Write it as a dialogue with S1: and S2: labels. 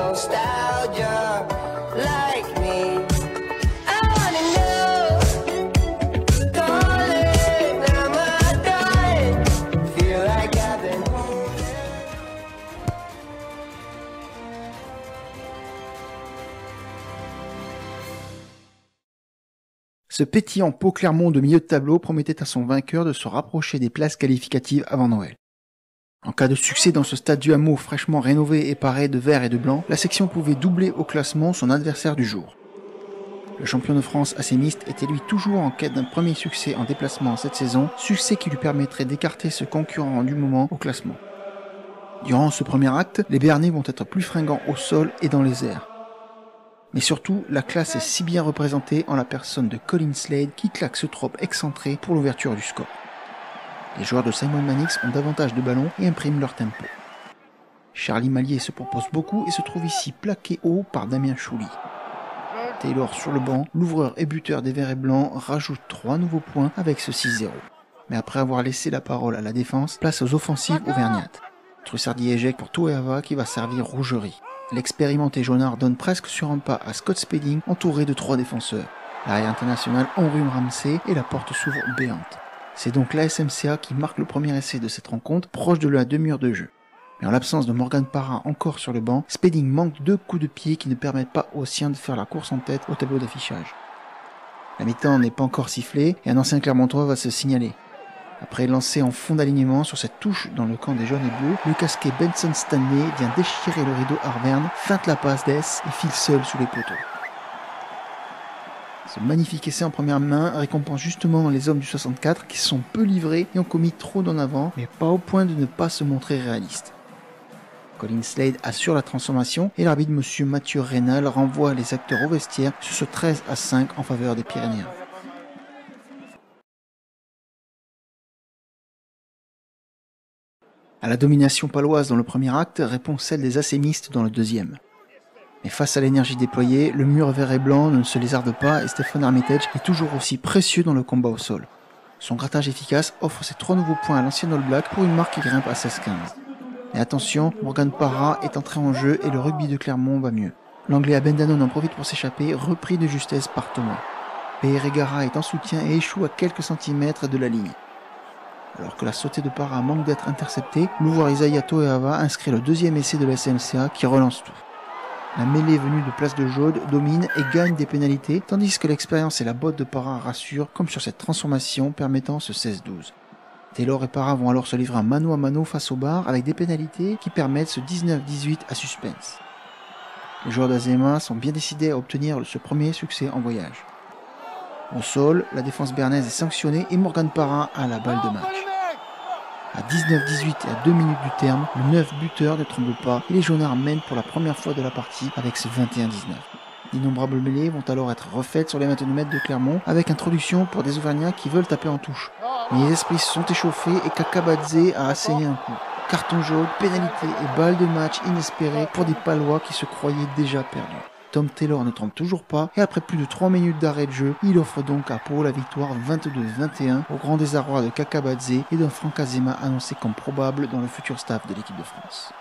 S1: nostalgia like me. I wanna know, darling, am I dying? Feel like I've been holding.
S2: Ce pétillant Pau Clermont de milieu de tableau promettait à son vainqueur de se rapprocher des places qualificatives avant Noël. En cas de succès dans ce stade du Hameau fraîchement rénové et paré de vert et de blanc, la section pouvait doubler au classement son adversaire du jour. Le champion de France AC Mixte était lui toujours en quête d'un premier succès en déplacement cette saison, succès qui lui permettrait d'écarter ce concurrent du moment au classement. Durant ce premier acte, les Béarnais vont être plus fringants au sol et dans les airs. Mais surtout, la classe est si bien représentée en la personne de Colin Slade qui claque ce trop excentré pour l'ouverture du score. Les joueurs de Simon Mannix ont davantage de ballons et impriment leur tempo. Charlie Mallier se propose beaucoup et se trouve ici plaqué haut par Damien Chouli. Taylor sur le banc, l'ouvreur et buteur des Verts et Blancs, rajoute 3 nouveaux points avec ce 6-0. Mais après avoir laissé la parole à la défense, place aux offensives auvergnates. Trussardi éjecte pour Toeava qui va servir rougerie. L'expérimenté Jonard donne presque sur un pas à Scott Spedding entouré de 3 défenseurs. L'arrière international enrhume Ramsey et la porte s'ouvre béante. C'est donc la SMCA qui marque le premier essai de cette rencontre, proche de la demi-heure de jeu. Mais en l'absence de Morgan Parra encore sur le banc, Spedding manque 2 coups de pied qui ne permettent pas aux siens de faire la course en tête au tableau d'affichage. La mi-temps n'est pas encore sifflée et un ancien Clermontois va se signaler. Après lancer en fond d'alignement sur cette touche dans le camp des jaunes et bleus, le casqué Benson Stanley vient déchirer le rideau Arverne, feinte la passe d'Es et file seul sous les poteaux. Ce magnifique essai en première main récompense justement les hommes du 64 qui se sont peu livrés et ont commis trop d'en avant, mais pas au point de ne pas se montrer réalistes. Colin Slade assure la transformation et l'arbitre monsieur Mathieu Reynal renvoie les acteurs au vestiaire sur ce 13-5 en faveur des Pyrénéens. À la domination paloise dans le premier acte répond celle des AC Mixtes dans le deuxième. Mais face à l'énergie déployée, le mur vert et blanc ne se lézarde pas et Stephen Armitage est toujours aussi précieux dans le combat au sol. Son grattage efficace offre ses 3 nouveaux points à l'ancien All Black pour une marque qui grimpe à 16-15. Mais attention, Morgan Parra est entré en jeu et le rugby de Clermont va mieux. L'anglais Abendanon en profite pour s'échapper, repris de justesse par Thomas. Pereira est en soutien et échoue à quelques centimètres de la ligne. Alors que la sautée de Parra manque d'être interceptée, l'ouvreur Isaiah Toeava inscrit le deuxième essai de la SMCA qui relance tout. La mêlée venue de Place de Jaude domine et gagne des pénalités, tandis que l'expérience et la botte de Parra rassurent, comme sur cette transformation permettant ce 16-12. Taylor et Parra vont alors se livrer un mano à mano face au bar avec des pénalités qui permettent ce 19-18 à suspense. Les joueurs d'Azema sont bien décidés à obtenir ce premier succès en voyage. Au sol, la défense bernaise est sanctionnée et Morgan Parra a la balle de match. À 19-18 et à 2 minutes du terme, le 9 buteur ne tremble pas et les Jaunards mènent pour la première fois de la partie avec ce 21-19. D'innombrables mêlées vont alors être refaites sur les 22 mètres de Clermont avec introduction pour des Auvergnats qui veulent taper en touche. Mais les esprits se sont échauffés et Kakabadze a asséné un coup. Carton jaune, pénalité et balle de match inespérée pour des Palois qui se croyaient déjà perdus. Tom Taylor ne trompe toujours pas et après plus de 3 minutes d'arrêt de jeu, il offre donc à Pau la victoire 22-21 au grand désarroi de Kakabadze et d'un Franck Azema annoncé comme probable dans le futur staff de l'équipe de France.